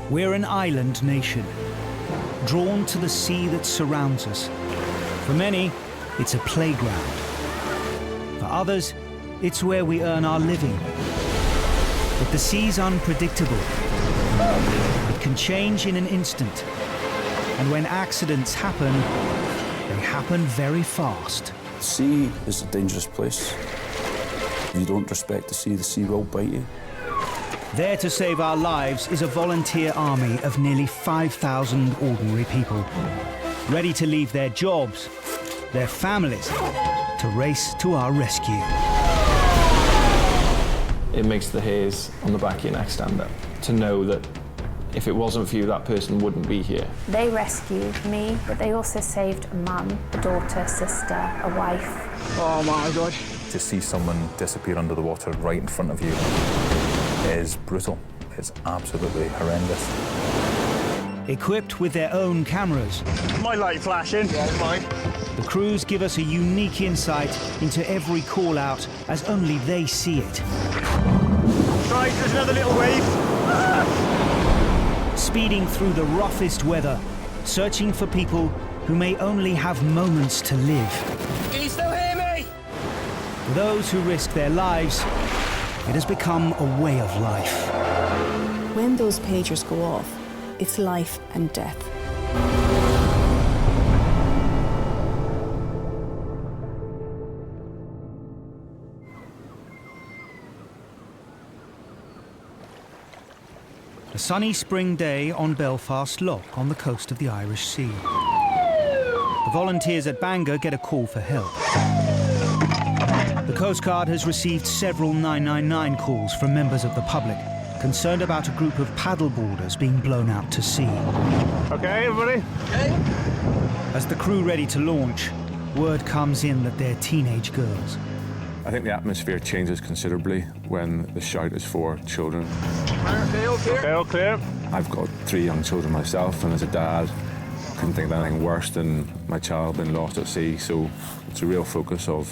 We're an island nation, drawn to the sea that surrounds us. For many, it's a playground. For others, it's where we earn our living. But the sea's unpredictable. It can change in an instant. And when accidents happen, they happen very fast. The sea is a dangerous place. If you don't respect the sea will bite you. There to save our lives is a volunteer army of nearly 5,000 ordinary people, ready to leave their jobs, their families, to race to our rescue. It makes the hairs on the back of your neck stand up, to know that if it wasn't for you, that person wouldn't be here. They rescued me, but they also saved a mum, a daughter, a sister, a wife. Oh my God. To see someone disappear under the water right in front of you is brutal. It's absolutely horrendous. Equipped with their own cameras, My light flashing. Yeah, mine. the crews give us a unique insight into every call-out as only they see it. Right, there's another little wave. Speeding through the roughest weather, searching for people who may only have moments to live. Can you still hear me? For those who risk their lives, it has become a way of life. When those pagers go off, it's life and death. A sunny spring day on Belfast Lough on the coast of the Irish Sea. The volunteers at Bangor get a call for help. The Coast Guard has received several 999 calls from members of the public concerned about a group of paddleboarders being blown out to sea. Okay, everybody? Okay. As the crew ready to launch, word comes in that they're teenage girls. I think the atmosphere changes considerably when the shout is for children. Okay, all clear. Okay, all clear. I've got 3 young children myself, and as a dad, couldn't think of anything worse than my child being lost at sea, so it's a real focus of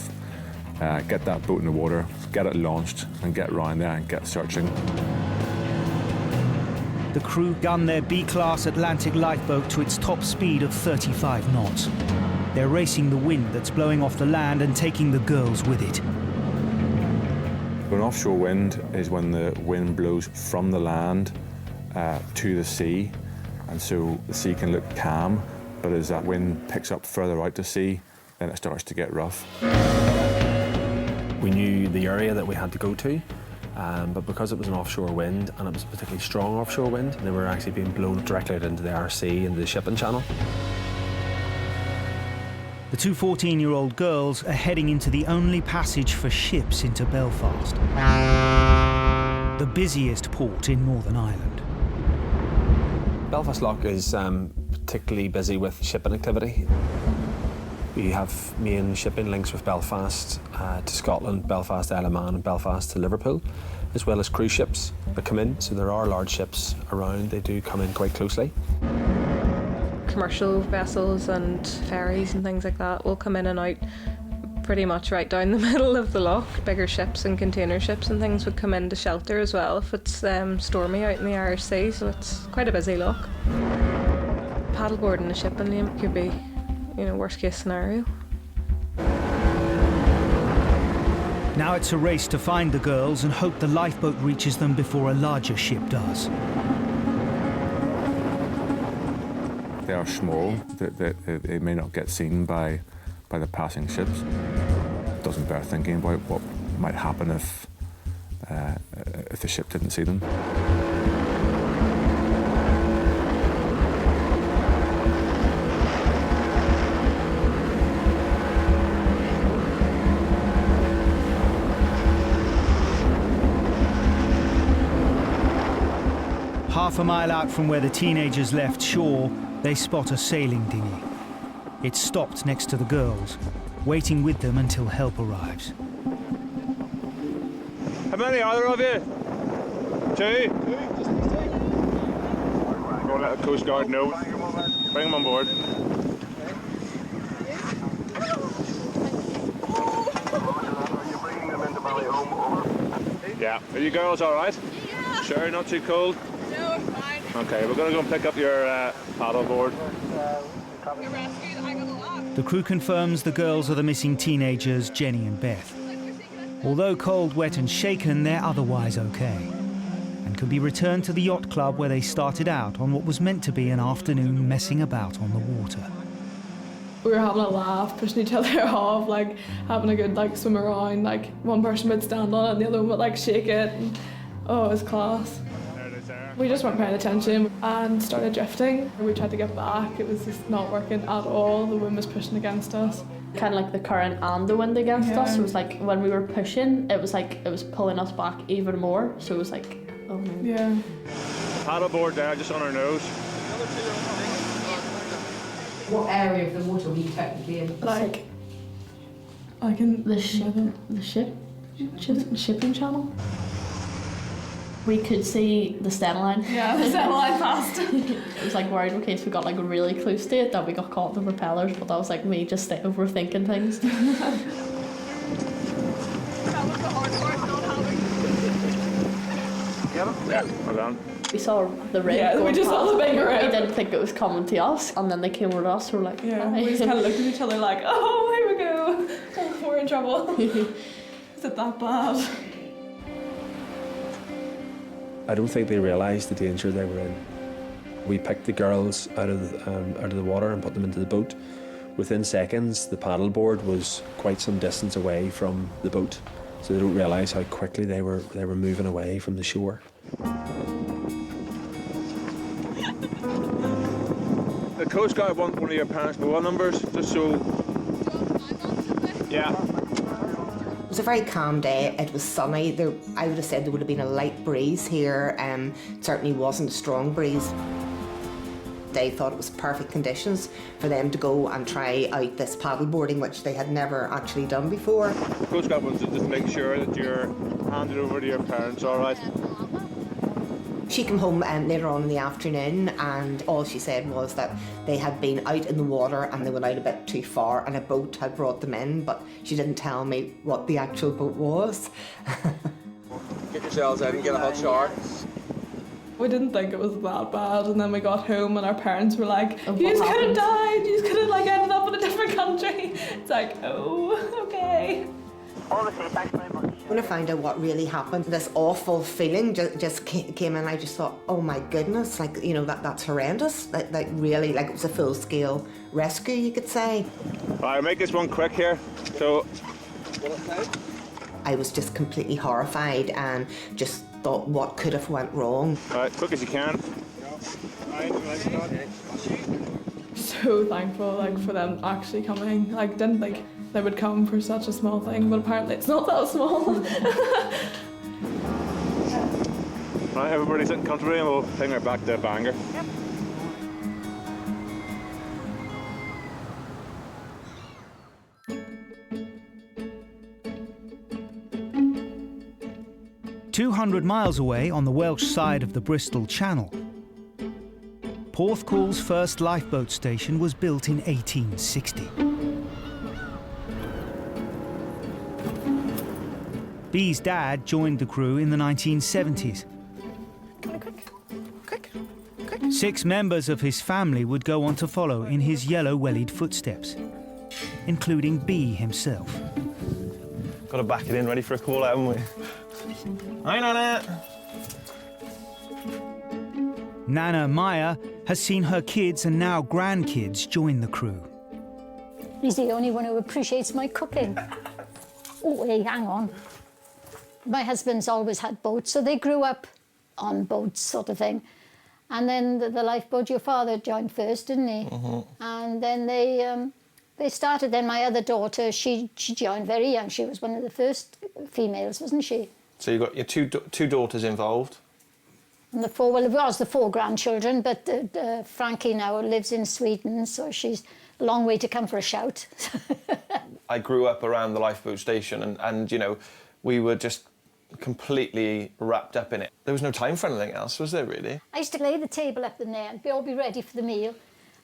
get that boat in the water, get it launched, and get round there and get searching. The crew gun their B-class Atlantic lifeboat to its top speed of 35 knots. They're racing the wind that's blowing off the land and taking the girls with it. An offshore wind is when the wind blows from the land to the sea, and so the sea can look calm, but as that wind picks up further out to sea, then it starts to get rough. We knew the area that we had to go to, but because it was an offshore wind, and it was a particularly strong offshore wind, they were actually being blown directly out into the Irish Sea, into the shipping channel. The 2 14-year-old girls are heading into the only passage for ships into Belfast, the busiest port in Northern Ireland. Belfast Lough is particularly busy with shipping activity. We have main shipping links with Belfast to Scotland, Belfast to Isle of Man, and Belfast to Liverpool, as well as cruise ships that come in. So there are large ships around, they do come in quite closely. Commercial vessels and ferries and things like that will come in and out pretty much right down the middle of the loch. Bigger ships and container ships and things would come in to shelter as well if it's stormy out in the Irish Sea, so it's quite a busy loch. Paddleboarding a shipping lane could be, worst case scenario. Now it's a race to find the girls and hope the lifeboat reaches them before a larger ship does. They are small, they may not get seen by the passing ships. It doesn't bear thinking about what might happen if the ship didn't see them. Half a mile out from where the teenagers left shore, they spot a sailing dinghy. It's stopped next to the girls, waiting with them until help arrives. How many are there of you? 2? Go let the Coast Guard know. Bring them on board. Yeah. Are you girls all right? Yeah. Sure, not too cold? No, I'm fine. Okay, we're going to go and pick up your paddleboard. The crew confirms the girls are the missing teenagers, Jenny and Beth. Although cold, wet and shaken, they're otherwise okay, and can be returned to the yacht club where they started out on what was meant to be an afternoon messing about on the water. We were having a laugh, pushing each other off, like having a good like swim around. Like one person would stand on it and the other one would like shake it. And, oh, it was class. We just weren't paying attention and started drifting. We tried to get back, it was just not working at all. The wind was pushing against us. Kind of like the current and the wind against us. It was like when we were pushing, it was like it was pulling us back even more. So it was like, oh no. Yeah. Paddleboard there, just on our nose. What area of the water were you technically in? Like in the shipping channel. We could see the stem line. Yeah, the stem line passed. It was like worried in case we got like really close to it that we got caught in the propellers, but that was like me just overthinking things. Yeah, well done. We saw the rig. Yeah, we just saw the big rig. We didn't think it was coming to us, and then they came over to us. We're like, yeah, hi. we just kind of looked at each other like, oh, here we go. Oh, we're in trouble. Is it that bad? I don't think they realised the danger they were in. We picked the girls out of the water and put them into the boat. Within seconds, the paddleboard was quite some distance away from the boat, so they don't realise how quickly they were moving away from the shore. The Coast Guard want one of your parents' mobile numbers, just so... Yeah. It was a very calm day. It was sunny. I would have said there would have been a light breeze here. It certainly wasn't a strong breeze. They thought it was perfect conditions for them to go and try out this paddleboarding, which they had never actually done before. The Coast Guard wants to just make sure that you're handed over to your parents, all right? She came home later on in the afternoon, and all she said was that they had been out in the water and they went out a bit too far and a boat had brought them in, but she didn't tell me what the actual boat was. Get yourselves out and get a hot shower. We didn't think it was that bad, and then we got home and our parents were like, oh, you could have died, you could have like ended up in a different country. It's like, oh, okay. Honestly, thanks very much. When I found out what really happened, this awful feeling just came in. I just thought, oh my goodness, like, you know, that's horrendous. Like really, like it was a full-scale rescue, you could say. All right, make this one quick here. So, I was just completely horrified and just thought, what could have went wrong? all right, quick as you can. So thankful, like, for them actually coming. Like, didn't think they would come for such a small thing, but apparently it's not that small. Right, everybody sitting comfortably and we'll take her back to Bangor. Yep. "200 miles away on the Welsh side of the Bristol Channel, Porthcall's first lifeboat station was built in 1860. Bee's dad joined the crew in the 1970s. Quick. 6 members of his family would go on to follow in his yellow-wellied footsteps, including Bee himself. Got to back it in, ready for a call out, haven't we? Hi, Nana! Nana Maya has seen her kids and now grandkids join the crew. He's the only one who appreciates my cooking. Oh, hey, hang on. My husband's always had boats, so they grew up on boats, sort of thing. And then the lifeboat, your father joined first, didn't he? Mm-hmm. And then they started. Then my other daughter, she joined very young. She was one of the first females, wasn't she? So you've got your two daughters involved. And it was the 4 grandchildren, but Frankie now lives in Sweden, so she's a long way to come for a shout. I grew up around the lifeboat station and you know, we were just completely wrapped up in it. There was no time for anything else, was there, really? I used to lay the table up in there and all be ready for the meal.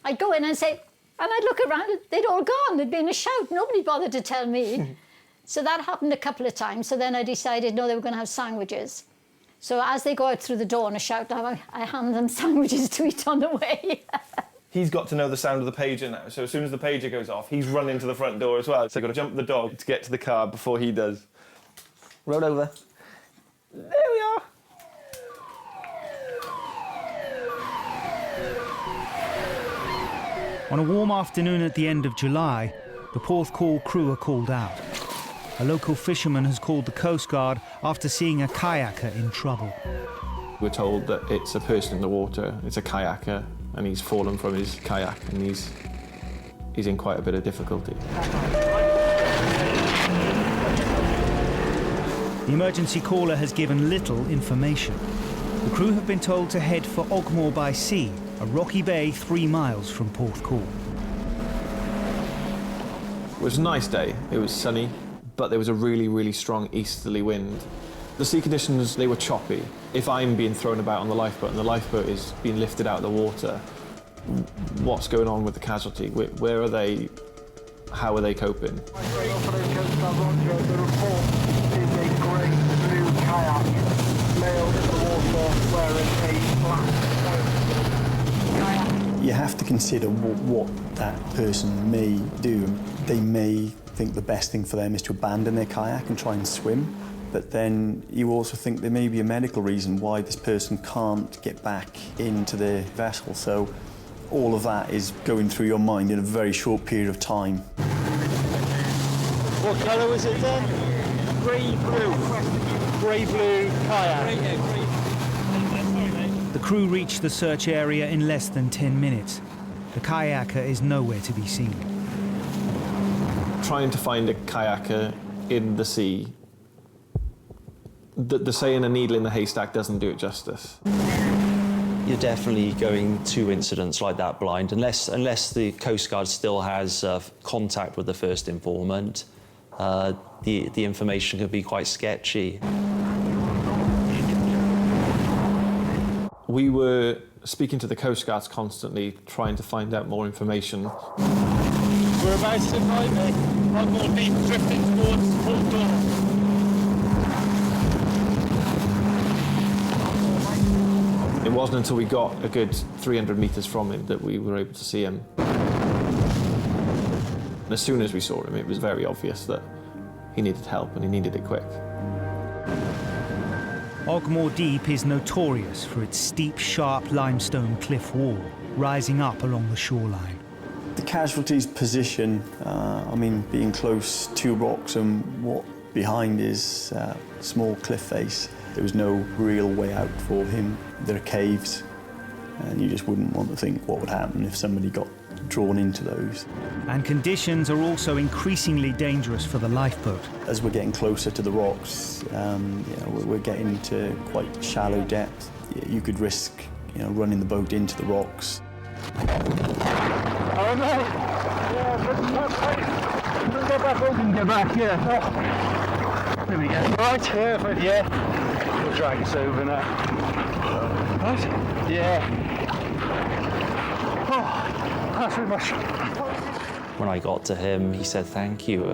I'd go in and say, and I'd look around, they'd all gone, there'd been a shout, nobody bothered to tell me. So that happened a couple of times, so then I decided, no, they were going to have sandwiches. So as they go out through the door and I shout, I hand them sandwiches to eat on the way. He's got to know the sound of the pager now, so as soon as the pager goes off, he's running to the front door as well. So I've got to jump the dog to get to the car before he does. Roll over. There we are. On a warm afternoon at the end of July, the Porth Call crew are called out. A local fisherman has called the Coast Guard after seeing a kayaker in trouble. We're told that it's a person in the water, it's a kayaker, and he's fallen from his kayak and he's in quite a bit of difficulty. The emergency caller has given little information. The crew have been told to head for Ogmore by Sea, a rocky bay 3 miles from Porth Call. It was a nice day, it was sunny, but there was a really, really strong easterly wind. The sea conditions, they were choppy. If I'm being thrown about on the lifeboat and the lifeboat is being lifted out of the water, what's going on with the casualty? Where are they? How are they coping? You have to consider what that person may do. They may think the best thing for them is to abandon their kayak and try and swim. But then you also think there may be a medical reason why this person can't get back into their vessel. So all of that is going through your mind in a very short period of time. What colour was it then? Grey blue. Grey blue kayak. The crew reached the search area in less than 10 minutes. The kayaker is nowhere to be seen. Trying to find a kayaker in the sea, the saying a needle in the haystack doesn't do it justice. You're definitely going to incidents like that blind, unless the Coast Guard still has contact with the first informant. The information could be quite sketchy. We were speaking to the Coast Guards constantly, trying to find out more information. We're about to find it. One more deep, drifting towards Porth Call. It wasn't until we got a good 300 metres from him that we were able to see him. And as soon as we saw him, it was very obvious that he needed help and he needed it quick. Ogmore Deep is notorious for its steep, sharp limestone cliff wall rising up along the shoreline. The casualty's position, being close to rocks and what behind is a small cliff face, there was no real way out for him. There are caves, and you just wouldn't want to think what would happen if somebody got drawn into those. And conditions are also increasingly dangerous for the lifeboat. As we're getting closer to the rocks, we're getting to quite shallow depth. You could risk, running the boat into the rocks. Oh no! Yeah, get back up and get back, yeah. Oh. There we go. Right, yeah. We'll drag us over now. Right? Yeah. Oh, that's very much. When I got to him, he said thank you.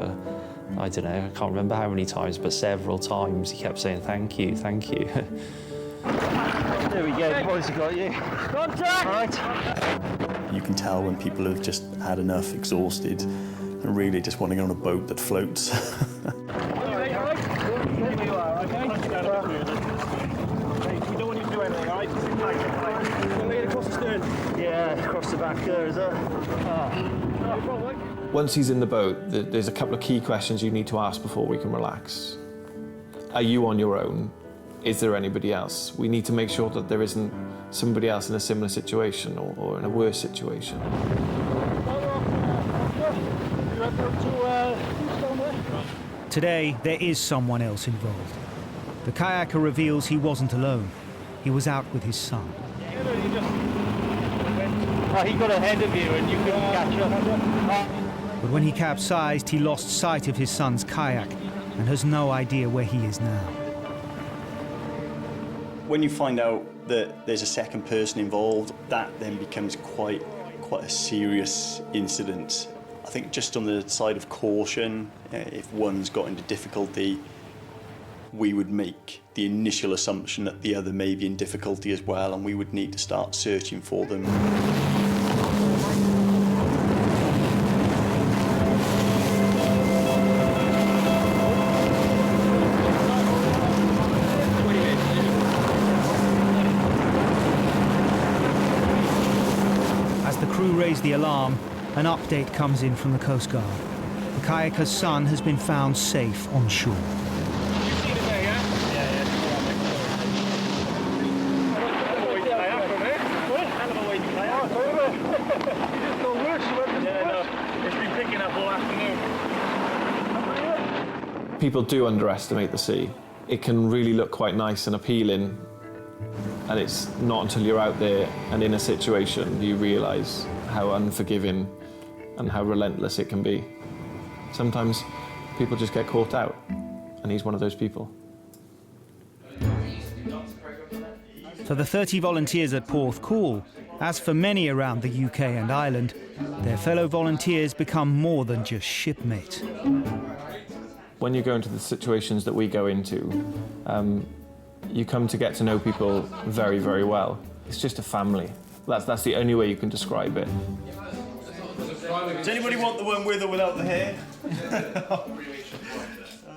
I don't know, I can't remember how many times, but several times he kept saying thank you, thank you. There we go, the boys have got you. Contact! Right. You can tell when people have just had enough, exhausted, and really just want to get on a boat that floats. Yeah, across the back there, is that? Once he's in the boat, there's a couple of key questions you need to ask before we can relax. Are you on your own? Is there anybody else? We need to make sure that there isn't somebody else in a similar situation or in a worse situation. Today, there is someone else involved. The kayaker reveals he wasn't alone. He was out with his son. He got ahead of you and you couldn't catch up. But when he capsized, he lost sight of his son's kayak and has no idea where he is now. When you find out that there's a second person involved, that then becomes quite a serious incident. I think just on the side of caution, if one's got into difficulty, we would make the initial assumption that the other may be in difficulty as well, and we would need to start searching for them. As the crew raise the alarm, an update comes in from the Coast Guard. The kayaker's son has been found safe on shore. People do underestimate the sea. It can really look quite nice and appealing, and it's not until you're out there and in a situation you realise how unforgiving and how relentless it can be. Sometimes people just get caught out, and he's one of those people. For the 30 volunteers at Porth Call, as for many around the UK and Ireland, their fellow volunteers become more than just shipmates. When you go into the situations that we go into, you come to get to know people very, very well. It's just a family. That's the only way you can describe it. Does anybody want the one with or without the hair?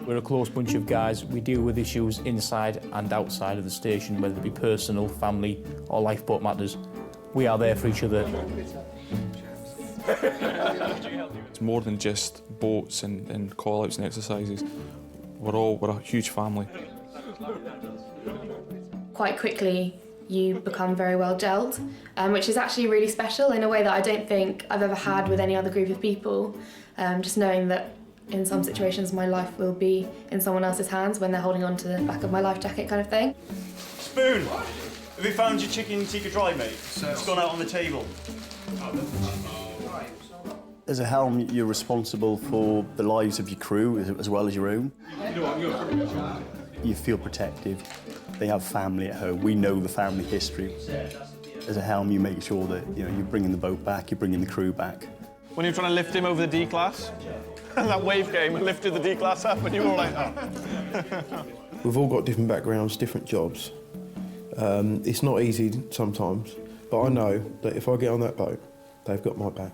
We're a close bunch of guys. We deal with issues inside and outside of the station, whether it be personal, family or lifeboat matters. We are there for each other. It's more than just boats and call-outs and exercises. We're a huge family. Quite quickly you become very well gelled, which is actually really special in a way that I don't think I've ever had with any other group of people. Just knowing that in some situations my life will be in someone else's hands when they're holding on to the back of my life jacket kind of thing. Spoon! Have you found your chicken tikka dry, mate? It's gone out on the table. As a helm, you're responsible for the lives of your crew as well as your own. You feel protective. They have family at home. We know the family history. As a helm, you make sure that you're bringing the boat back, you're bringing the crew back. When you're trying to lift him over the D-class, that wave came and lifted the D-class up, and you were all like, oh. We've all got different backgrounds, different jobs. It's not easy sometimes, but I know that if I get on that boat, they've got my back.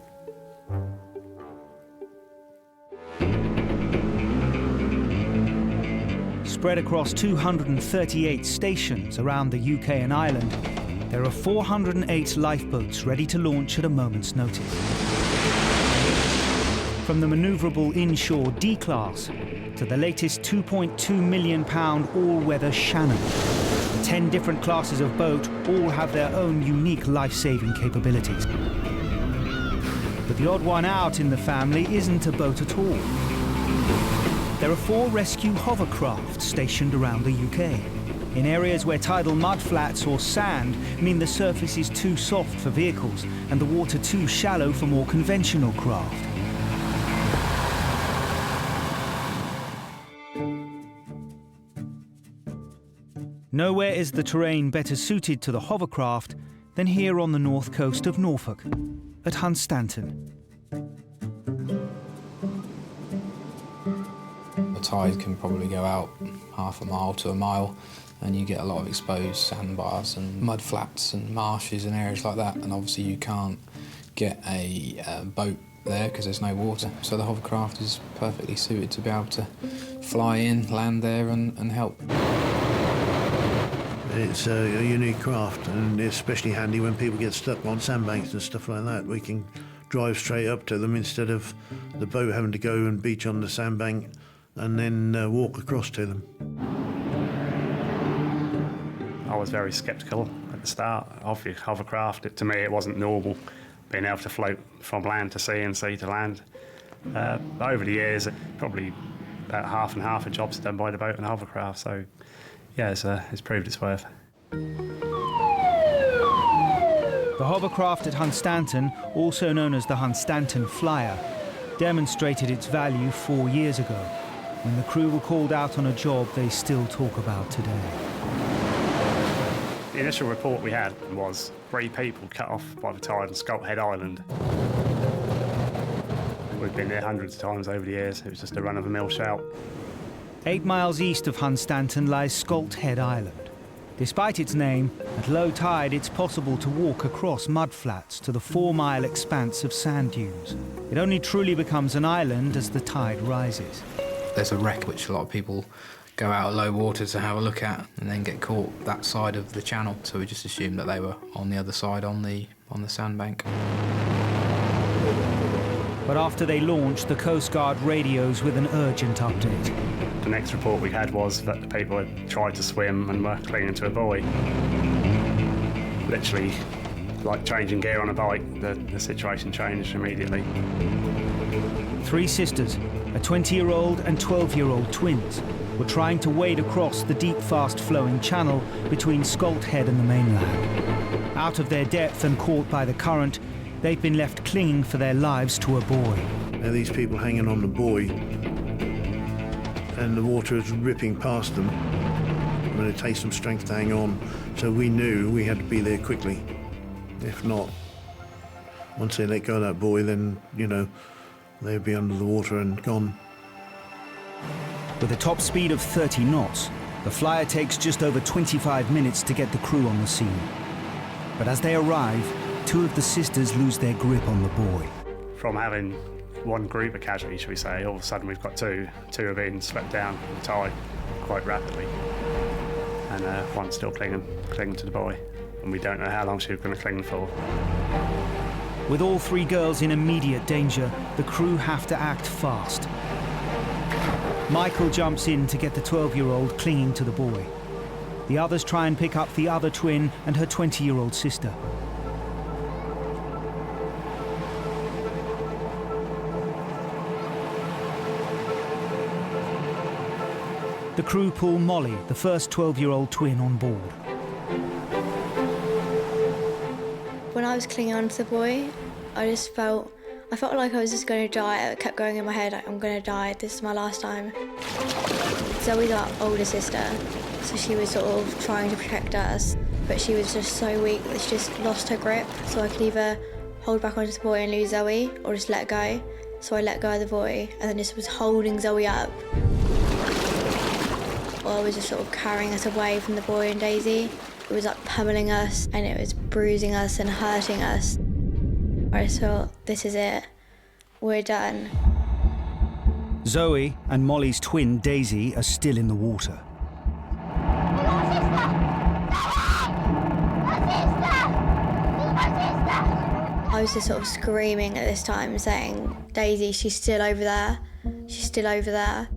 Spread across 238 stations around the UK and Ireland, there are 408 lifeboats ready to launch at a moment's notice. From the manoeuvrable inshore D-class to the latest £2.2 million all-weather Shannon. 10 different classes of boat all have their own unique life-saving capabilities. But the odd one out in the family isn't a boat at all. There are 4 rescue hovercraft stationed around the UK, in areas where tidal mudflats or sand mean the surface is too soft for vehicles and the water too shallow for more conventional craft. Nowhere is the terrain better suited to the hovercraft than here on the north coast of Norfolk, at Hunstanton. The tide can probably go out half a mile to a mile, and you get a lot of exposed sandbars and mud flats and marshes and areas like that, and obviously you can't get a boat there because there's no water. So the hovercraft is perfectly suited to be able to fly in, land there and help. It's a unique craft, and it's especially handy when people get stuck on sandbanks and stuff like that. We can drive straight up to them instead of the boat having to go and beach on the sandbank and then walk across to them. I was very sceptical at the start of the hovercraft. To me, it wasn't normal being able to float from land to sea and sea to land. But over the years, probably about half and half of jobs done by the boat and hovercraft. So, yeah, it's proved its worth. The hovercraft at Hunstanton, also known as the Hunstanton Flyer, demonstrated its value 4 years ago, when the crew were called out on a job they still talk about today. The initial report we had was 3 people cut off by the tide on Scout Head Island. We've been there hundreds of times over the years. It was just a run-of-the-mill shout. 8 miles east of Hunstanton lies Scalt Head Island. Despite its name, at low tide it's possible to walk across mudflats to the 4-mile expanse of sand dunes. It only truly becomes an island as the tide rises. There's a wreck which a lot of people go out at low water to have a look at and then get caught that side of the channel, so we just assumed that they were on the other side on the sandbank. But after they launched, the Coast Guard radios with an urgent update. The next report we had was that the people had tried to swim and were clinging to a buoy. Literally, like changing gear on a bike, the situation changed immediately. 3 sisters, a 20-year-old and 12-year-old twins, were trying to wade across the deep, fast-flowing channel between Scalt Head and the mainland. Out of their depth and caught by the current, they've been left clinging for their lives to a buoy. Now these people hanging on the buoy, and the water is ripping past them. I mean, it takes some strength to hang on, so we knew we had to be there quickly. If not, once they let go of that buoy, then, you know, they'd be under the water and gone. With a top speed of 30 knots, the flyer takes just over 25 minutes to get the crew on the scene. But as they arrive, 2 of the sisters lose their grip on the buoy. From having one group of casualties, shall we say, all of a sudden we've got 2. 2 have been swept down the tide quite rapidly, and one's still clinging to the buoy, and we don't know how long she's going to cling for. With all 3 girls in immediate danger, the crew have to act fast. Michael jumps in to get the 12-year-old clinging to the buoy. The others try and pick up the other twin and her 20-year-old sister. The crew pull Molly, the first 12-year-old twin, on board. When I was clinging onto the buoy, I felt like I was just going to die. It kept going in my head, like, I'm going to die, this is my last time. Zoe's our older sister, so she was sort of trying to protect us, but she was just so weak that she just lost her grip, so I could either hold back onto the buoy and lose Zoe, or just let go. So I let go of the buoy, and then just was holding Zoe up. While I was just sort of carrying us away from the buoy and Daisy. It was like pummeling us, and it was bruising us and hurting us. I just thought, this is it, we're done. Zoe and Molly's twin Daisy are still in the water. I was just sort of screaming at this time, saying, Daisy, she's still over there. She's still over there.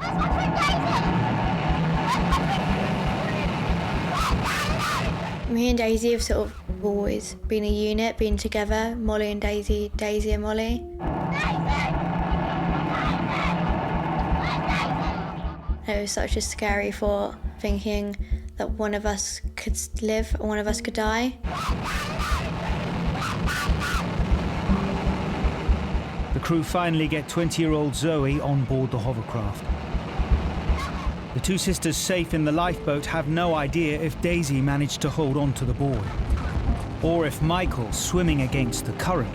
Me and Daisy have sort of always been a unit, been together, Molly and Daisy, Daisy and Molly. It was such a scary thought, thinking that one of us could live and one of us could die. The crew finally get 20-year-old Zoe on board the hovercraft. The 2 sisters safe in the lifeboat have no idea if Daisy managed to hold on to the buoy, or if Michael, swimming against the current,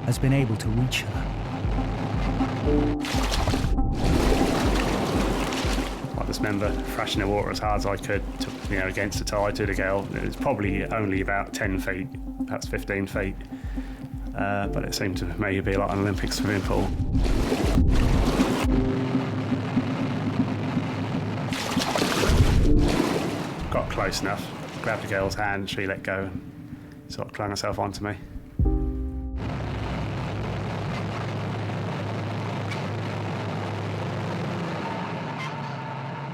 has been able to reach her. I just remember thrashing the water as hard as I could, against the tide to the girl. It was probably only about 10 feet, perhaps 15 feet, but it seemed to maybe be like an Olympic swimming pool. Got close enough, grabbed the girl's hand, she let go and sort of clung herself onto me.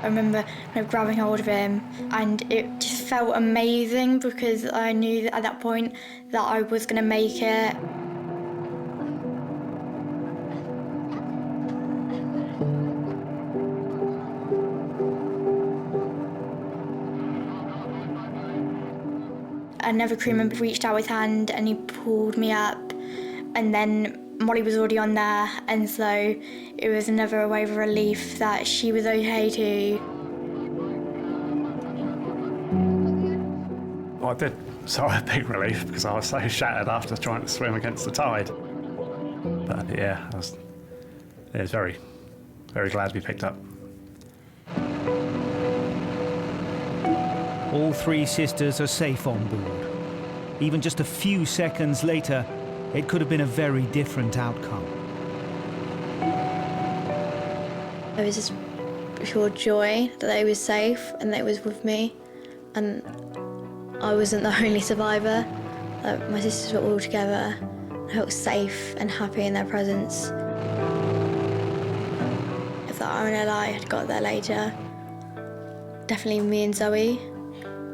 I remember grabbing hold of him, and it just felt amazing because I knew that at that point that I was going to make it. Another crew member reached out his hand and he pulled me up, and then Molly was already on there, and so it was another wave of relief that she was okay too. I did sigh a big relief because I was so shattered after trying to swim against the tide. But yeah, I was very, very glad to be picked up. All three sisters are safe on board. Even just a few seconds later, it could have been a very different outcome. It was just pure joy that they were safe and they was with me, and I wasn't the only survivor. My sisters were all together. I felt safe and happy in their presence. If the RNLI had got there later, definitely me and Zoe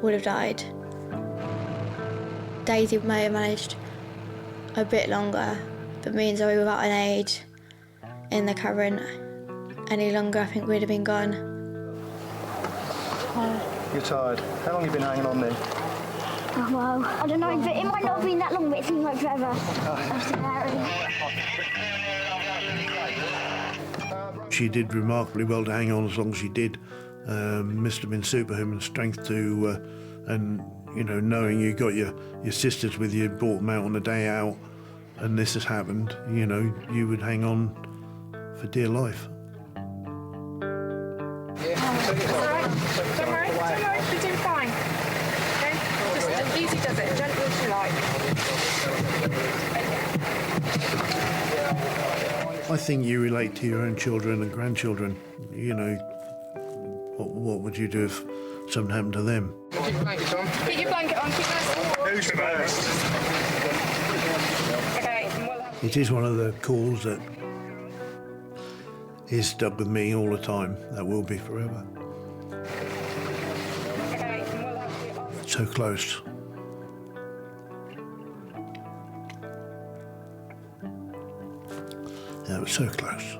would have died. Daisy may have managed a bit longer, but me and Zoe, without an aid in the current any longer, I think we'd have been gone. You're tired. How long have you been hanging on there? Oh, well, I don't know, but it might not have been that long, but it seems like forever. She did remarkably well to hang on as long as she did. Must have been superhuman strength to, and you know, knowing you got your sisters with you, brought them out on the day out, and this has happened, you know, you would hang on for dear life. Don't worry, you're doing fine. Okay? Just easy does it, gentle as you like. I think you relate to your own children and grandchildren. You know, what would you do if something happened to them? Keep your blanket on. Keep your blanket on, keep nice and warm. Who's first? Okay, and we'll have... It is one of the calls that is stuck with me all the time. That will be forever. Okay, and we'll have the... So close. That was so close.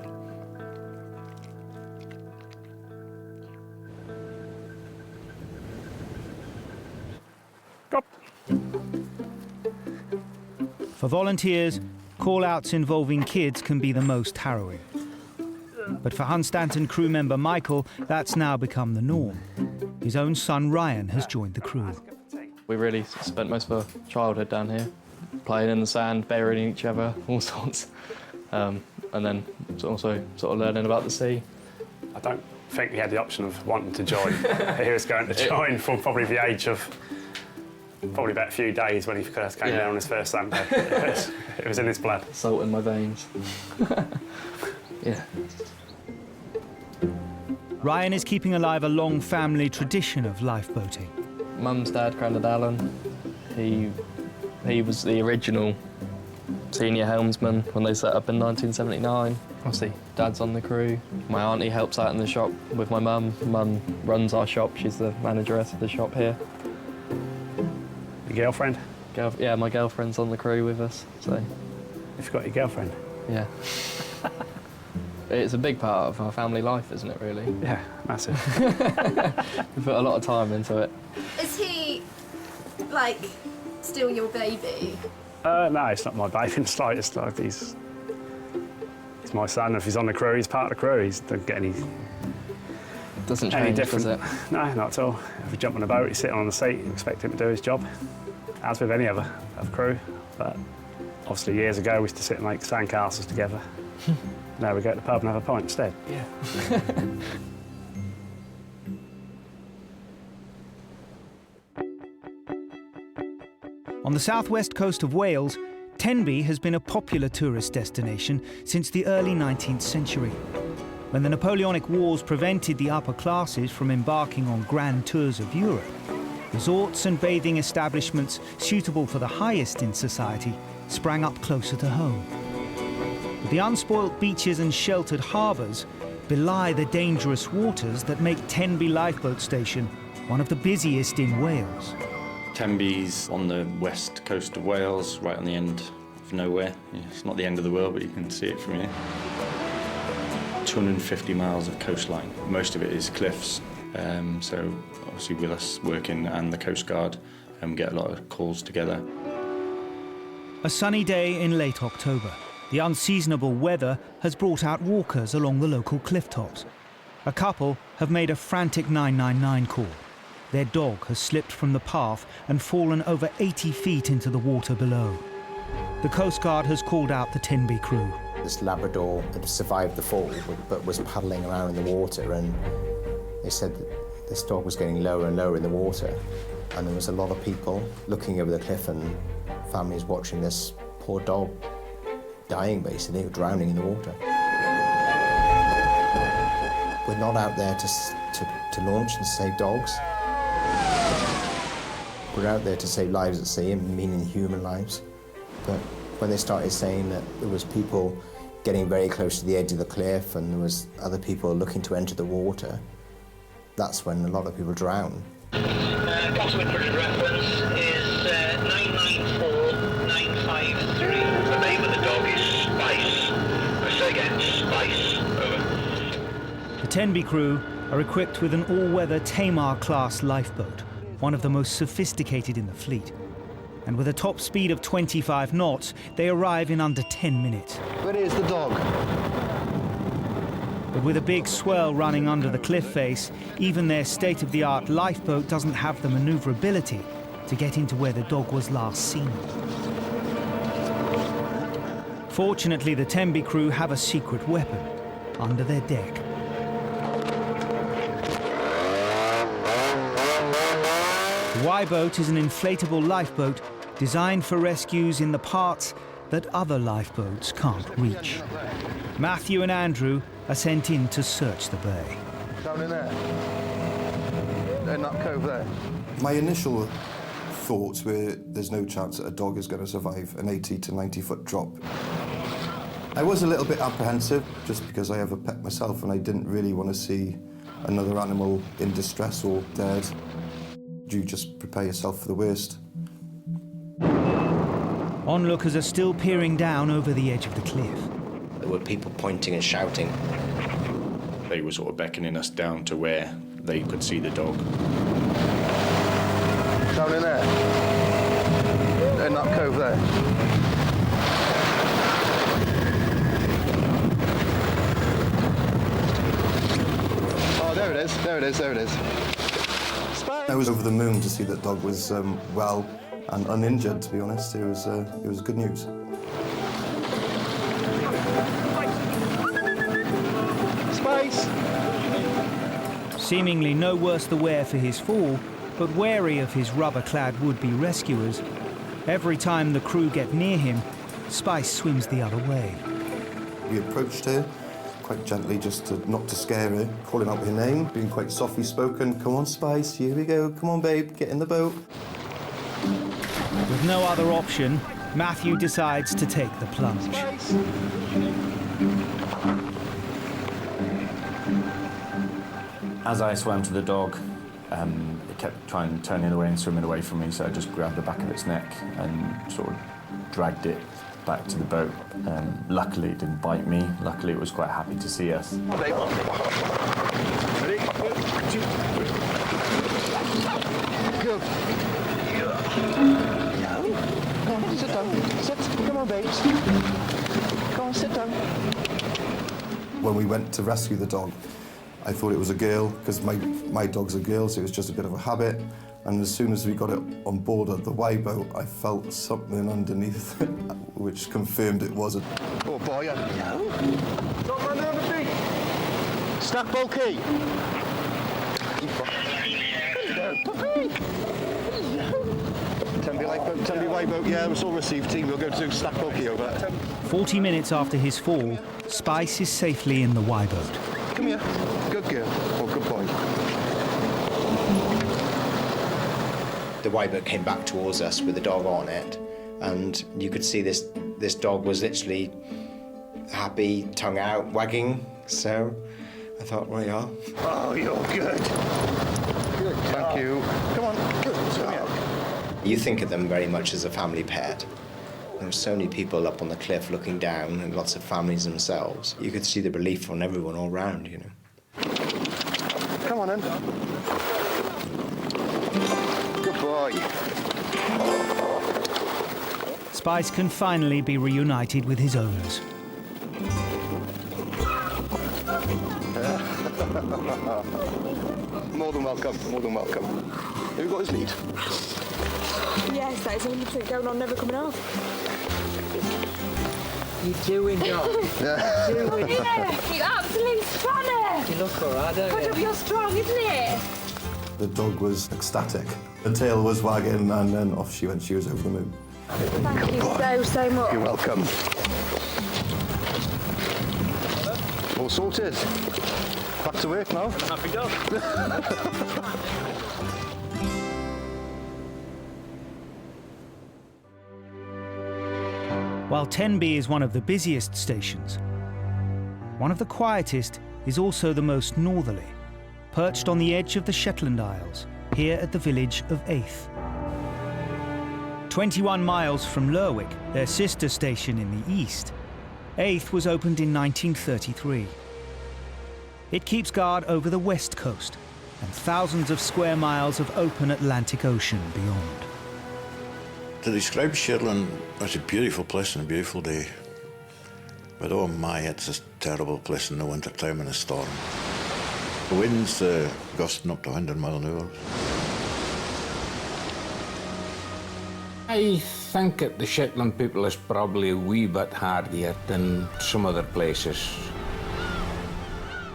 For volunteers, call-outs involving kids can be the most harrowing. But for Hunstanton crew member Michael, that's now become the norm. His own son Ryan has joined the crew. We really spent most of our childhood down here, playing in the sand, burying each other, all sorts. And then also sort of learning about the sea. I don't think he had the option of wanting to join. He was going to join from probably the age of probably about a few days when he first came down on his first Sunday. It was in his blood. Salt in my veins. Yeah. Ryan is keeping alive a long family tradition of lifeboating. Mum's dad, Grandad Alan, he was the original senior helmsman when they set up in 1979. Obviously, Dad's on the crew. My auntie helps out in the shop with my mum. Mum runs our shop. She's the manageress of the shop here. Your girlfriend? Yeah, my girlfriend's on the crew with us. So, you've got your girlfriend? Yeah. It's a big part of our family life, isn't it, really? Yeah, massive. We put a lot of time into it. Is he, like, still your baby? No, it's not my baby in the slightest. Like, he's my son. If he's on the crew, he's part of the crew. He doesn't get any... Doesn't change, different. does it? No, not at all. If we jump on a boat, he's sitting on the seat, you expect him to do his job, as with any other crew. But obviously years ago, we used to sit and make sandcastles together. Now we go to the pub and have a pint instead. Yeah. On the southwest coast of Wales, Tenby has been a popular tourist destination since the early 19th century. When the Napoleonic Wars prevented the upper classes from embarking on grand tours of Europe, resorts and bathing establishments suitable for the highest in society sprang up closer to home. But the unspoilt beaches and sheltered harbours belie the dangerous waters that make Tenby Lifeboat Station one of the busiest in Wales. Tenby's on the west coast of Wales, right on the end of nowhere. It's not the end of the world, but you can see it from here. 250 miles of coastline. Most of it is cliffs, so obviously with us working and the Coast Guard, we get a lot of calls together. A sunny day in late October. The unseasonable weather has brought out walkers along the local cliff tops. A couple have made a frantic 999 call. Their dog has slipped from the path and fallen over 80 feet into the water below. The Coast Guard has called out the Tenby crew. This Labrador had survived the fall, but was paddling around in the water, and they said that This dog was getting lower and lower in the water, and there was a lot of people looking over the cliff and families watching this poor dog dying, basically, drowning in the water. We're not out there to launch and save dogs. We're out there to save lives at sea, meaning human lives. But when they started saying that there was people getting very close to the edge of the cliff and there was other people looking to enter the water, that's when a lot of people drown. Possible reference is 994953. The name of the dog is Spice. I say again, Spice. Over. The Tenby crew are equipped with an all-weather Tamar-class lifeboat, one of the most sophisticated in the fleet. And with a top speed of 25 knots, they arrive in under 10 minutes. Where is the dog? But with a big swirl running under the cliff face, even their state-of-the-art lifeboat doesn't have the maneuverability to get into where the dog was last seen. Fortunately, the Tenby crew have a secret weapon under their deck. The Y-boat is an inflatable lifeboat designed for rescues in the parts that other lifeboats can't reach. Matthew and Andrew are sent in to search the bay. Down in there? In that cove there? My initial thoughts were there's no chance that a dog is going to survive an 80 to 90 foot drop. I was a little bit apprehensive just because I have a pet myself and I didn't really want to see another animal in distress or dead. You just prepare yourself for the worst. Onlookers are still peering down over the edge of the cliff. There were people pointing and shouting. They were sort of beckoning us down to where they could see the dog. Down in there? In that cove there? Oh, there it is, there it is, there it is. I was over the moon to see that dog was well and uninjured, to be honest. It was good news. Spice! Seemingly no worse the wear for his fall, but wary of his rubber-clad would-be rescuers. Every time the crew get near him, Spice swims the other way. We approached her quite gently, just not to scare her, calling out her name, being quite softly spoken. Come on, Spice, here we go. Come on, babe, get in the boat. With no other option, Matthew decides to take the plunge. As I swam to the dog, it kept turning away and swimming away from me, so I just grabbed the back of its neck and sort of dragged it back to the boat. Luckily, it didn't bite me. Luckily, it was quite happy to see us. Ready? Good. Come on, sit down. Sit. Come on, babes. Come on, sit down. When we went to rescue the dog, I thought it was a girl, because my dog's a girl, so it was just a bit of a habit. And as soon as we got it on board of the Y-boat, I felt something underneath it, which confirmed it wasn't. Oh boy, no. Don't run down the beach. Stack bulky. Puppy. Tenby Y-boat, yeah, it's all received. Team, we'll go to stack bulky over. 40 minutes after his fall, Spice is safely in the Y-boat. Come here. Good girl. Oh, good boy. The Y-boat came back towards us with the dog on it, and you could see this dog was literally happy, tongue out, wagging. So I thought, well, yeah. Oh, you're good. Good. Thank you. Come on. Good. Come here. You think of them very much as a family pet. There were so many people up on the cliff looking down, and lots of families themselves. You could see the relief on everyone all round, you know. Come on in. Good boy. Spice can finally be reunited with his owners. More than welcome, more than welcome. Have you got his lead? Yes, that is 100% going on, never coming off. You doing, John? Yeah. Yeah, you absolute spanner. You look alright, don't Put you? up, you're strong, isn't it? The dog was ecstatic. The tail was wagging and then off she went. She was over the moon. Thank you so much. You're welcome. All sorted. Back to work now. Happy dog. While Tenby is one of the busiest stations, one of the quietest is also the most northerly, perched on the edge of the Shetland Isles, here at the village of Aith. 21 miles from Lerwick, their sister station in the east, Aith was opened in 1933. It keeps guard over the west coast and thousands of square miles of open Atlantic Ocean beyond. To describe Shetland, it's a beautiful place and a beautiful day. But oh my, it's a terrible place in the winter time in a storm. The wind's gusting up to 100 mile an hour. I think that the Shetland people is probably a wee bit hardier than some other places.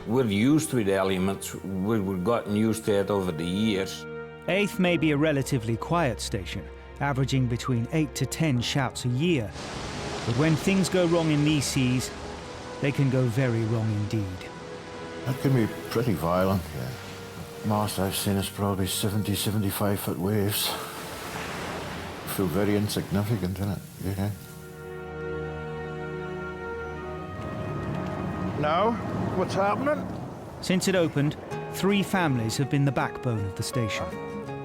We're used to the elements, we've gotten used to it over the years. Aith may be a relatively quiet station, averaging between 8 to 10 shouts a year. But when things go wrong in these seas, they can go very wrong indeed. That can be pretty violent, yeah. Most I've seen is probably 70, 75 foot waves. Feel very insignificant, isn't it? Yeah. Now, what's happening? Since it opened, 3 families have been the backbone of the station.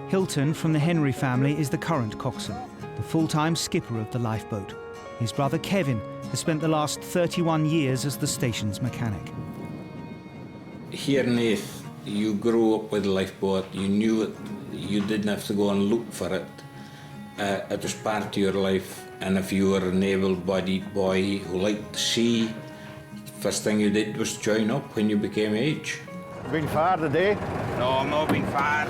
Hilton from the Henry family is the current coxswain, the full-time skipper of the lifeboat. His brother Kevin has spent the last 31 years as the station's mechanic. Here in Aith, you grew up with a lifeboat, you knew it, you didn't have to go and look for it. It was part of your life, and if you were an able-bodied boy who liked the sea, first thing you did was join up when you became age. Been far today? No, I'm not been far.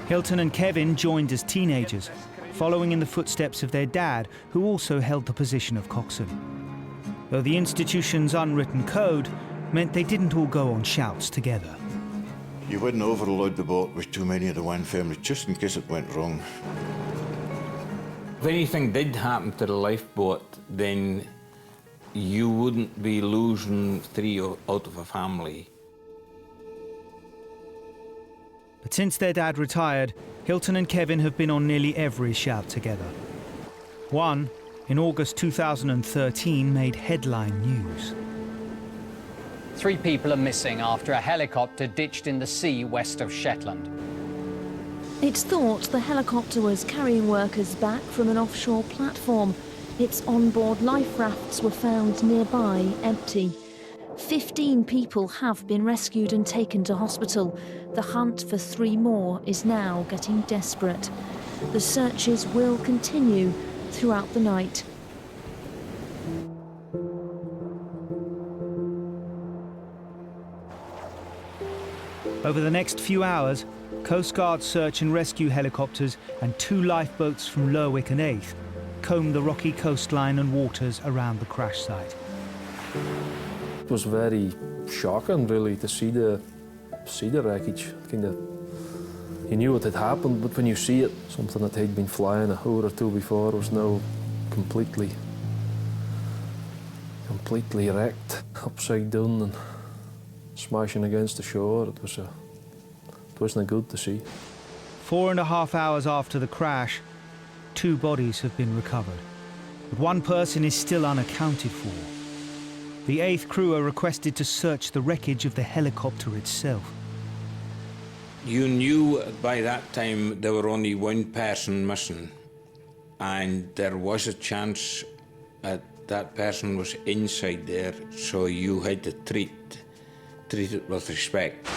Hilton and Kevin joined as teenagers, following in the footsteps of their dad, who also held the position of coxswain. Though the institution's unwritten code meant they didn't all go on shouts together. You wouldn't overload the boat with too many of the one family, just in case it went wrong. If anything did happen to the lifeboat, then you wouldn't be losing 3 out of a family. But since their dad retired, Hilton and Kevin have been on nearly every shout together. One, in August 2013, made headline news. 3 people are missing after a helicopter ditched in the sea west of Shetland. It's thought the helicopter was carrying workers back from an offshore platform. Its onboard life rafts were found nearby, empty. 15 people have been rescued and taken to hospital. The hunt for 3 more is now getting desperate. The searches will continue throughout the night. Over the next few hours, Coast Guard search and rescue helicopters and 2 lifeboats from Lerwick and Aith combed the rocky coastline and waters around the crash site. It was very shocking, really, to see the wreckage. You knew what had happened, but when you see it, something that had been flying a hour or 2 before was now completely wrecked, upside down and smashing against the shore. It wasn't good to see. 4.5 hours after the crash, 2 bodies have been recovered, but 1 person is still unaccounted for. The Aith crew are requested to search the wreckage of the helicopter itself. You knew by that time there were only 1 person missing, and there was a chance that person was inside there, so you had to treat it with respect.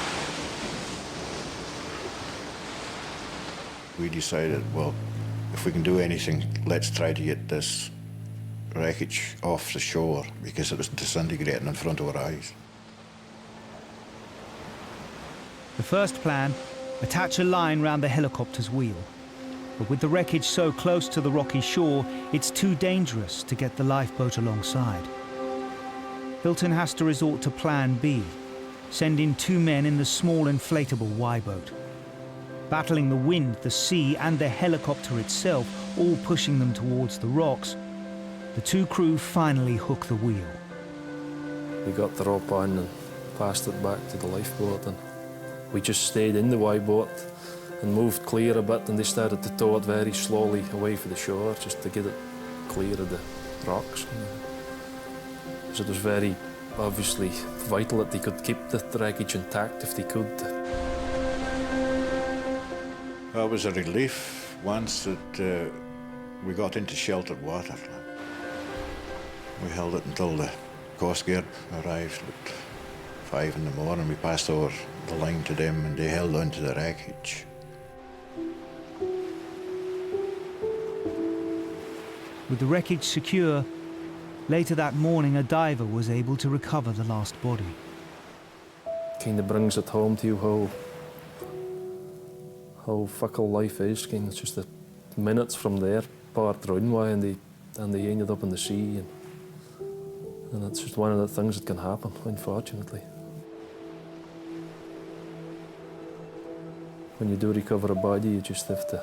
We decided, well, if we can do anything, let's try to get this wreckage off the shore, because it was disintegrating in front of our eyes. The first plan, attach a line round the helicopter's wheel. But with the wreckage so close to the rocky shore, it's too dangerous to get the lifeboat alongside. Hilton has to resort to plan B, send in 2 men in the small inflatable Y-boat. Battling the wind, the sea and the helicopter itself, all pushing them towards the rocks, the two crew finally hook the wheel. We got the rope on and passed it back to the lifeboat, and we just stayed in the Y-boat and moved clear a bit, and they started to tow it very slowly away from the shore just to get it clear of the rocks. So it was very obviously vital that they could keep the wreckage intact if they could. Well, it was a relief once that we got into sheltered water. We held it until the Coast Guard arrived at 5 in the morning. We passed over the line to them and they held on to the wreckage. With the wreckage secure, later that morning a diver was able to recover the lost body. Kind of brings it home to you how fickle life is. It's just the minutes from there, part runway, and they ended up in the sea. And it's just one of the things that can happen, unfortunately. When you do recover a body, you just have to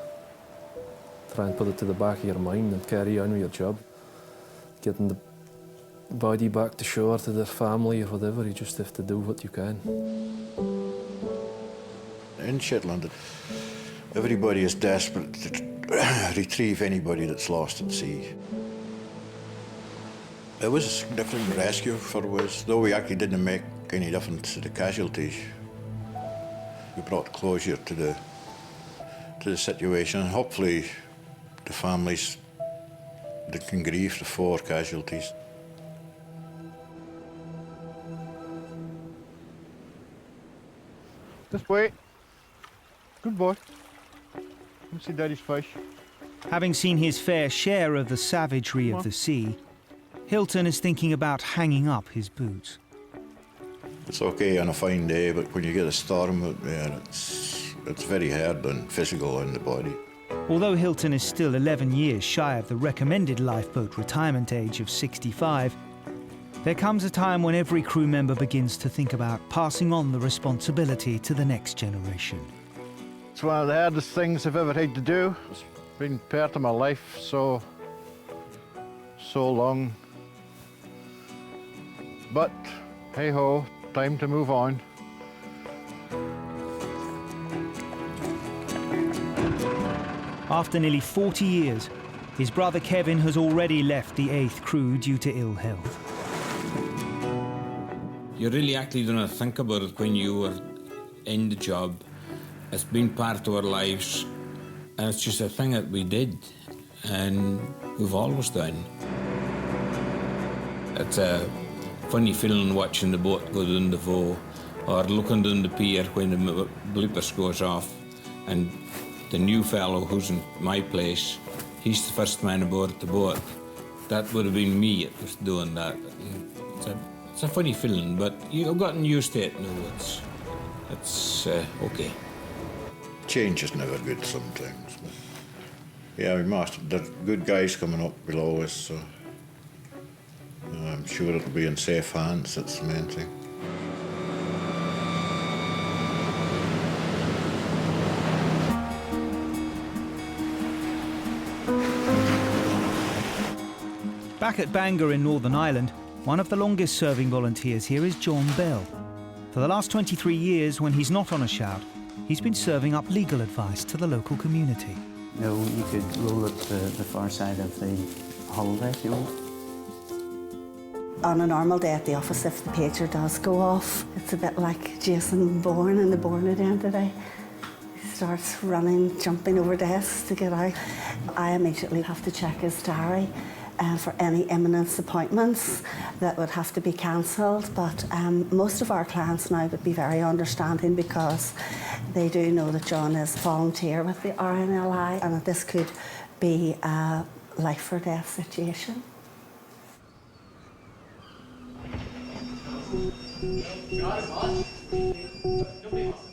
try and put it to the back of your mind and carry on with your job. Getting the body back to shore to their family or whatever, you just have to do what you can. In Shetland, everybody is desperate to retrieve anybody that's lost at sea. It was a significant rescue for us, though we actually didn't make any difference to the casualties. We brought closure to the situation, and hopefully the families that can grieve the 4 casualties. This way. Good boy. Come see Daddy's fish. Having seen his fair share of the savagery of the sea, Hilton is thinking about hanging up his boots. It's okay on a fine day, but when you get a storm out there, it's very hard and physical on the body. Although Hilton is still 11 years shy of the recommended lifeboat retirement age of 65, there comes a time when every crew member begins to think about passing on the responsibility to the next generation. It's one of the hardest things I've ever had to do. It's been part of my life so long. But hey ho, time to move on. After nearly 40 years, his brother Kevin has already left the 8th crew due to ill health. You really actually don't think about it when you were in the job. It's been part of our lives, and it's just a thing that we did, and we've always done. It's a funny feeling watching the boat go down the Voe, or looking down the pier when the bloopers goes off, and the new fellow who's in my place, he's the first man aboard the boat. That would have been me that was doing that. It's a funny feeling, but you've gotten used to it now. It's okay. Change is never good sometimes. But yeah, there are good guys coming up below us, so I'm sure it'll be in safe hands. That's the main thing. Back at Bangor in Northern Ireland, one of the longest serving volunteers here is John Bell. For the last 23 years, when he's not on a shout, he's been serving up legal advice to the local community. No, you could roll it to the far side of the hull there if you want. On a normal day at the office, if the pager does go off, it's a bit like Jason Bourne in the Bourne Identity. He starts running, jumping over desks to get out. I immediately have to check his diary for any imminent appointments that would have to be cancelled. But most of our clients now would be very understanding because they do know that John is volunteer with the RNLI and that this could be a life or death situation.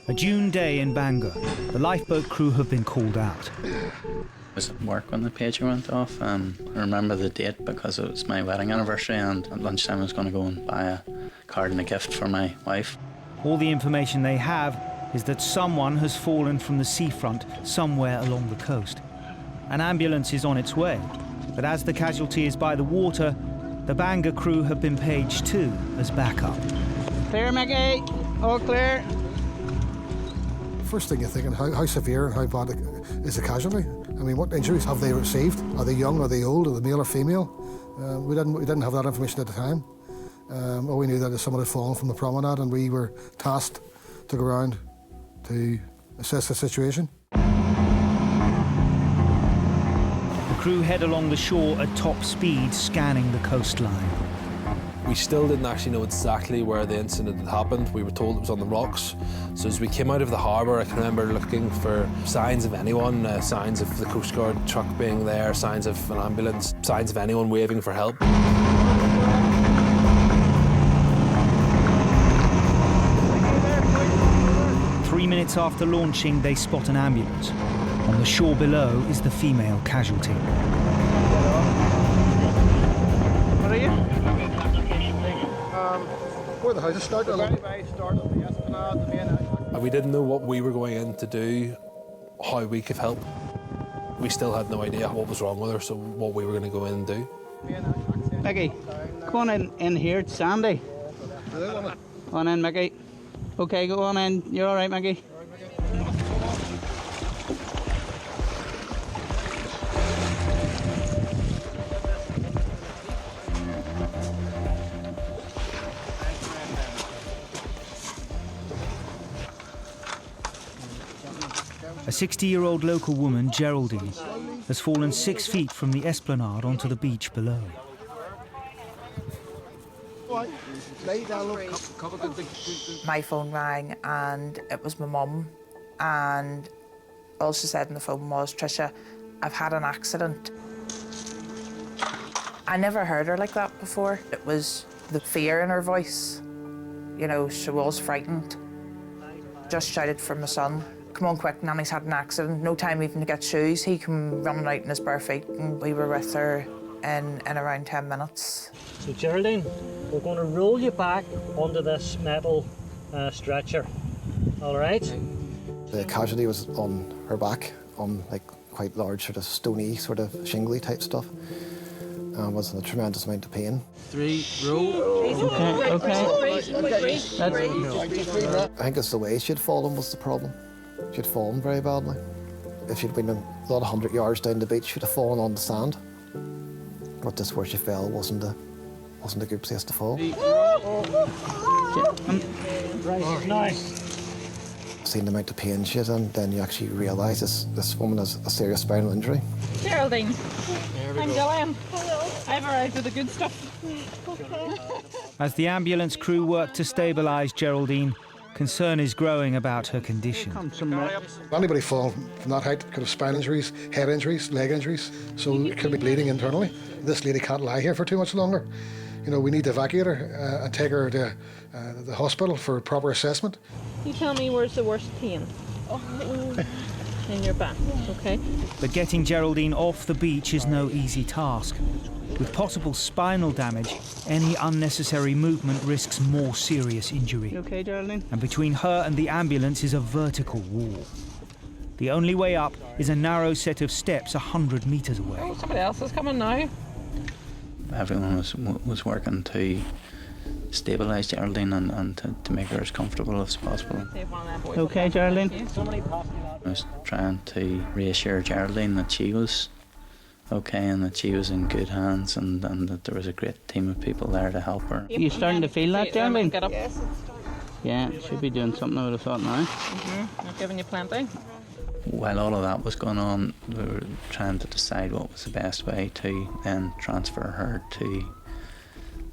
A June day in Bangor. The lifeboat crew have been called out. I was at work when the pager went off. I remember the date because it was my wedding anniversary, and at lunchtime I was going to go and buy a card and a gift for my wife. All the information they have is that someone has fallen from the seafront somewhere along the coast. An ambulance is on its way, but as the casualty is by the water, the Bangor crew have been paged too as backup. Clear, Mickey. All clear. First thing you're thinking, how severe and how bad is the casualty? I mean, what injuries have they received? Are they young, are they old, are they male or female? We didn't have that information at the time. All we knew that someone had fallen from the promenade, and we were tasked to go around to assess the situation. The crew head along the shore at top speed, scanning the coastline. We still didn't actually know exactly where the incident had happened. We were told it was on the rocks. So as we came out of the harbour, I can remember looking for signs of anyone, signs of the Coast Guard truck being there, signs of an ambulance, signs of anyone waving for help. 3 minutes after launching, they spot an ambulance. On the shore below is the female casualty. What are you? Where the houses start? The very start of the Esplanade, the main house. And we didn't know what we were going in to do, how we could help. We still had no idea what was wrong with her, so what we were going to go in and do. Mickey, come on in here, it's Sandy. On in, Mickey. Okay, go on in. You're all right, Mickey? A 60-year-old local woman, Geraldine, has fallen 6 feet from the esplanade onto the beach below. My phone rang and it was my mum, and all she said on the phone was, "Tricia, I've had an accident." I never heard her like that before. It was the fear in her voice. You know, she was frightened. Just shouted for my son, "Come on quick, Nanny's had an accident." No time even to get shoes. He came running out in his bare feet, and we were with her in around 10 minutes. So Geraldine, we're going to roll you back onto this metal stretcher, all right? The casualty was on her back, on like quite large sort of stony, sort of shingly type stuff, and was in a tremendous amount of pain. 3, roll. Okay. I think it's the way she'd fallen was the problem. She'd fallen very badly. If she'd been a lot of 100 yards down the beach, she'd have fallen on the sand. But just where she fell wasn't a good place to fall. Nice. Seeing the amount of pain she is in, then you actually realise this woman has a serious spinal injury. Geraldine, I'm Gillian. I've arrived with the good stuff. As the ambulance crew work to stabilise Geraldine, concern is growing about her condition. Anybody falling from that height could have spine injuries, head injuries, leg injuries, so it could be bleeding internally. This lady can't lie here for too much longer. You know, we need to evacuate her and take her to the hospital for proper assessment. You tell me where's the worst pain? In your back, okay? But getting Geraldine off the beach is no easy task. With possible spinal damage, any unnecessary movement risks more serious injury. You okay, Geraldine? And between her and the ambulance is a vertical wall. The only way up is a narrow set of steps 100 metres away. Oh, somebody else is coming now. Everyone was working to stabilise Geraldine and to make her as comfortable as possible. Okay, Geraldine? I was trying to reassure Geraldine that she was okay and that she was in good hands and that there was a great team of people there to help her. You starting to feel that, Geraldine? Get up. Yeah, should be doing something, I would have thought now. Not giving you plenty. While all of that was going on, we were trying to decide what was the best way to then transfer her to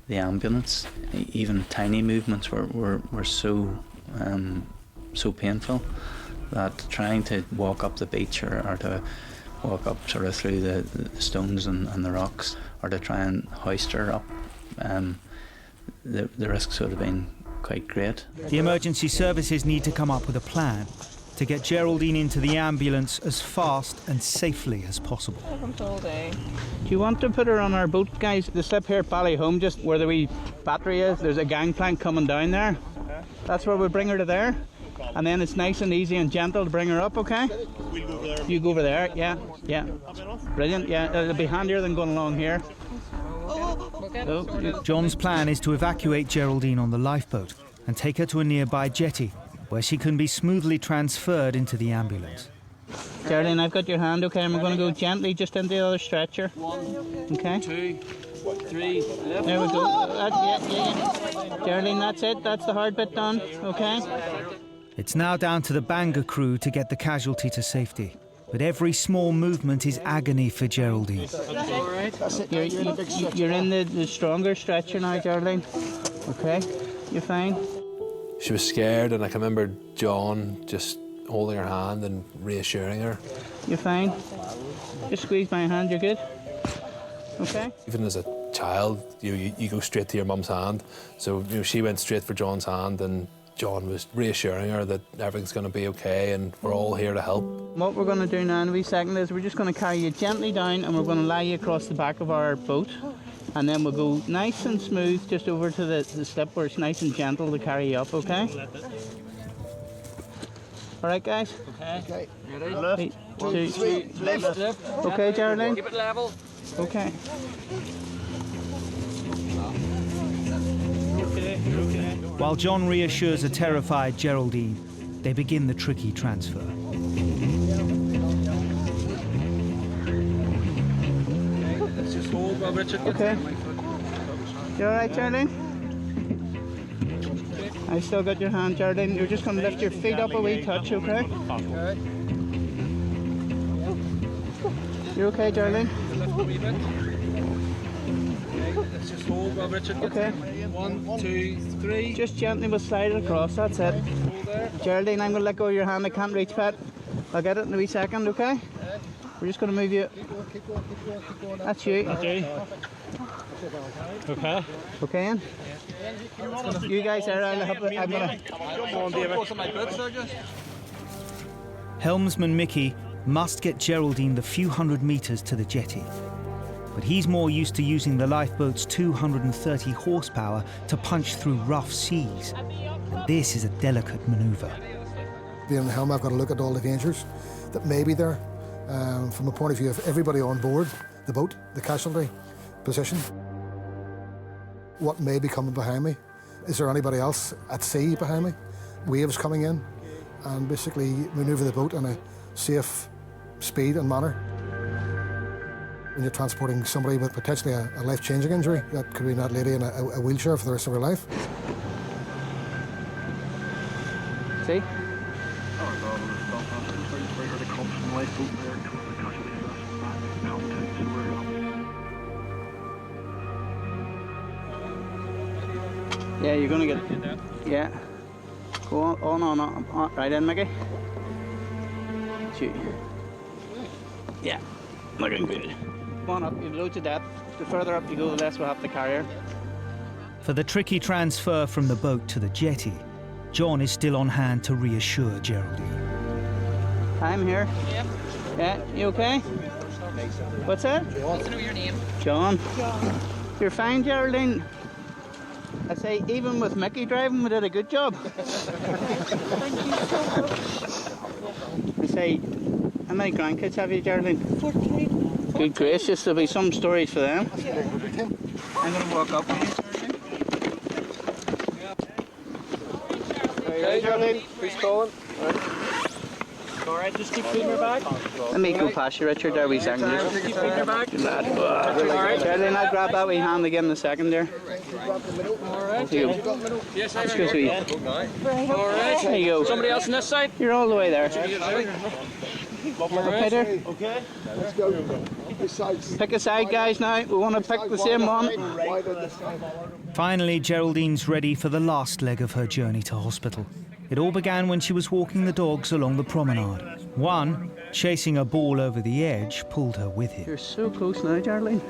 the ambulance. Even tiny movements were so painful that trying to walk up the beach or to walk up sort of through the stones and the rocks or to try and hoist her up, the risks would have been quite great. The emergency services need to come up with a plan to get Geraldine into the ambulance as fast and safely as possible. All day. Do you want to put her on our boat, guys? The slip here at Ballyholme, just where the wee battery is, there's a gangplank coming down there. That's where we'll bring her to there. And then it's nice and easy and gentle to bring her up, okay? We'll go there. You go over there, yeah. Brilliant, yeah. It'll be handier than going along here. John's plan is to evacuate Geraldine on the lifeboat and take her to a nearby jetty where she can be smoothly transferred into the ambulance. Geraldine, I've got your hand, okay? And we're going to go gently just into the other stretcher. 1, okay? 2, 3, left. There we go. Geraldine, that's it. That's the hard bit done, okay? It's now down to the Bangor crew to get the casualty to safety. But every small movement is agony for Geraldine. You're in the stronger stretcher now, Geraldine. Okay, you're fine. She was scared, and I can remember John just holding her hand and reassuring her. You're fine. Just squeeze my hand, you're good. Okay? Even as a child, you go straight to your mum's hand. So she went straight for John's hand, and John was reassuring her that everything's going to be okay and we're all here to help. What we're going to do now in a wee second is we're just going to carry you gently down and we're going to lie you across the back of our boat, and then we'll go nice and smooth just over to the slip where it's nice and gentle to carry you up, okay? Alright guys? Okay. Ready? Left. 2, 3, left. Okay, Geraldine? Keep it level. Okay. While John reassures a terrified Geraldine, they begin the tricky transfer. Let's just hold while Richard gets Okay. my foot. You alright, Geraldine? I still got your hand, Geraldine. You're just going to lift your feet up a wee touch, okay? You okay, Geraldine? Lift a wee bit. Okay, let's just hold while Richard gets Okay. 1, 2, 3. Just gently we'll slide it across, that's it. Geraldine, I'm going to let go of your hand. I can't reach, Pat. I'll get it in a wee second, okay? We're just going to move you. Keep going. That's you. Okay. Okay. Okay, Ian? You guys are, I'm going to... Helmsman Mickey must get Geraldine the few hundred metres to the jetty. But he's more used to using the lifeboat's 230 horsepower to punch through rough seas. And this is a delicate manoeuvre. Being in the helm, I've got to look at all the dangers that may be there from a point of view of everybody on board the boat, the casualty position. What may be coming behind me? Is there anybody else at sea behind me? Waves coming in, and basically manoeuvre the boat in a safe speed and manner. When you're transporting somebody with potentially a life-changing injury, that could be that lady in a wheelchair for the rest of her life. See? Yeah, you're gonna get it. Yeah. Go on. Right in, Mickey. Shoot. Yeah, looking good. Come on up, you've loads of depth. The further up you go, the less we'll have to carry her. For the tricky transfer from the boat to the jetty, John is still on hand to reassure Geraldine. I'm here. Yep. Yeah, you okay? What's that? I want to know your name. John. You're fine, Geraldine. I say, even with Mickey driving, we did a good job. Thank you so much. I say, how many grandkids have you, Geraldine? 14. Good gracious, there'll be some stories for them. I'm going to walk up with you. Okay, Geraldine, please call him. Alright, just keep feeding her back. Let me go past you, Richard, there, wee second. Just keep feeding her back. Good lad. Geraldine, I'll grab that wee hand again in a second there. Alright. You. Yes, Excuse me. Alright. There you go. Somebody else on this side? You're all the way there. Alright. Peter? Okay. Let's go. Pick a side, guys, now. We want to pick the same one. Finally, Geraldine's ready for the last leg of her journey to hospital. It all began when she was walking the dogs along the promenade. One, chasing a ball over the edge, pulled her with him. You're so close now, Geraldine.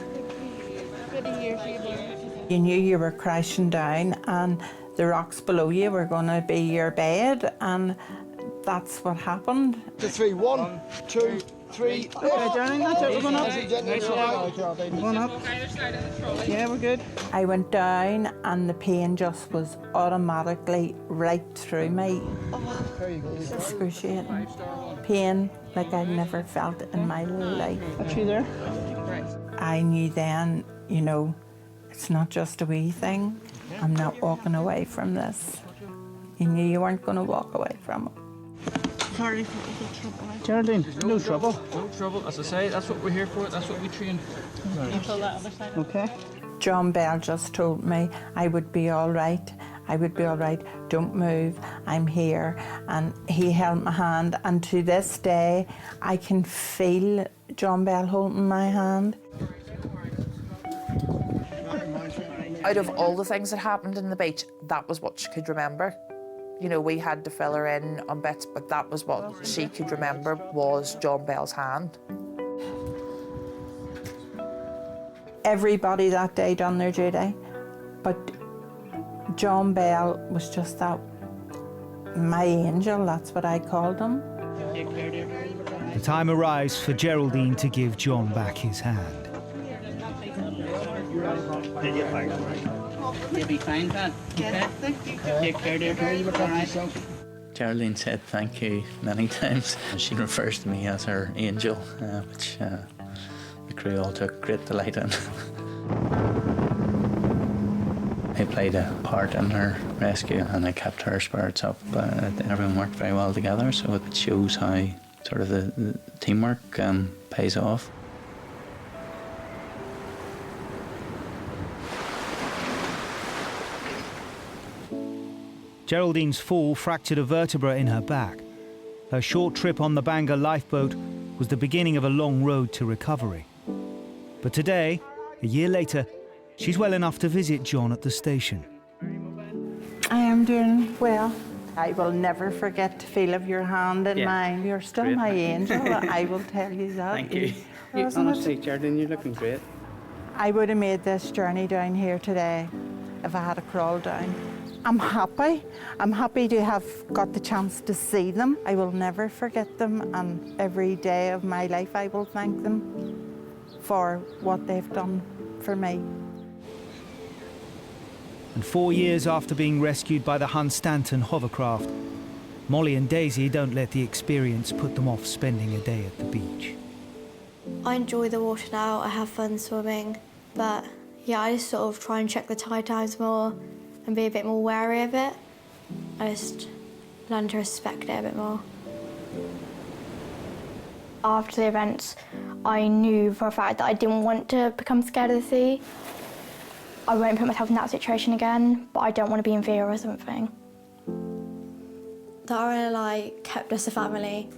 You knew you were crashing down and the rocks below you were going to be your bed, and that's what happened. 3, 1, 2, 3. Okay, Johnny, that's it. We're going up. Going up. Yeah, we're good. I went down and the pain just was automatically right through me. Excruciating. Pain like I'd never felt in my life. Got you there? I knew then, you know, it's not just a wee thing. I'm not walking away from this. You knew you weren't going to walk away from it. Sorry for the trouble. Geraldine, no trouble. No trouble. As I say, that's what we're here for. That's what we train. Can you pull that other side? Okay. John Bell just told me I would be all right. I would be all right. Don't move. I'm here. And he held my hand. And to this day, I can feel John Bell holding my hand. Out of all the things that happened in the beach, that was what she could remember. You know, we had to fill her in on bits, but that was what she could remember was John Bell's hand. Everybody that day done their duty, but John Bell was just that, my angel, that's what I called him. The time arrives for Geraldine to give John back his hand. You'll be fine, Dad. Okay? Thank you. Take care, dear. You look after yourself. Geraldine said thank you many times. She refers to me as her angel, which the crew all took great delight in. I played a part in her rescue and I kept her spirits up. Everyone worked very well together, so it shows how sort of the teamwork pays off. Geraldine's fall fractured a vertebra in her back. Her short trip on the Bangor lifeboat was the beginning of a long road to recovery. But today, a year later, she's well enough to visit John at the station. I am doing well. I will never forget the feel of your hand in mine. You're still Great. my angel, I will tell you that. Thank you. Honestly, Geraldine, you're looking great. I would have made this journey down here today if I had crawled down. I'm happy. I'm happy to have got the chance to see them. I will never forget them, and every day of my life I will thank them for what they've done for me. And 4 years after being rescued by the Hunstanton Hovercraft, Molly and Daisy don't let the experience put them off spending a day at the beach. I enjoy the water now, I have fun swimming, but yeah, I just sort of try and check the tide times more and be a bit more wary of it. I just learn to respect it a bit more. After the events, I knew for a fact that I didn't want to become scared of the sea. I won't put myself in that situation again, but I don't want to be in fear or something. The RNLI kept us a family.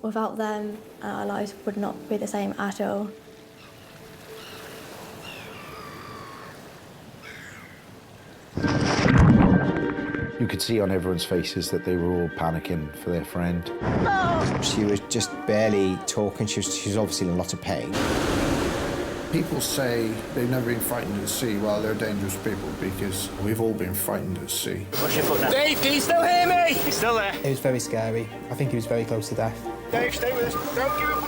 Without them, our lives would not be the same at all. You could see on everyone's faces that they were all panicking for their friend. She was just barely talking. She was obviously in a lot of pain. People say they've never been frightened at sea. Well, they're dangerous people because we've all been frightened at sea. Push your foot down. Dave, can you still hear me? He's still there. It was very scary. I think he was very close to death. Dave, stay with us. Don't give up.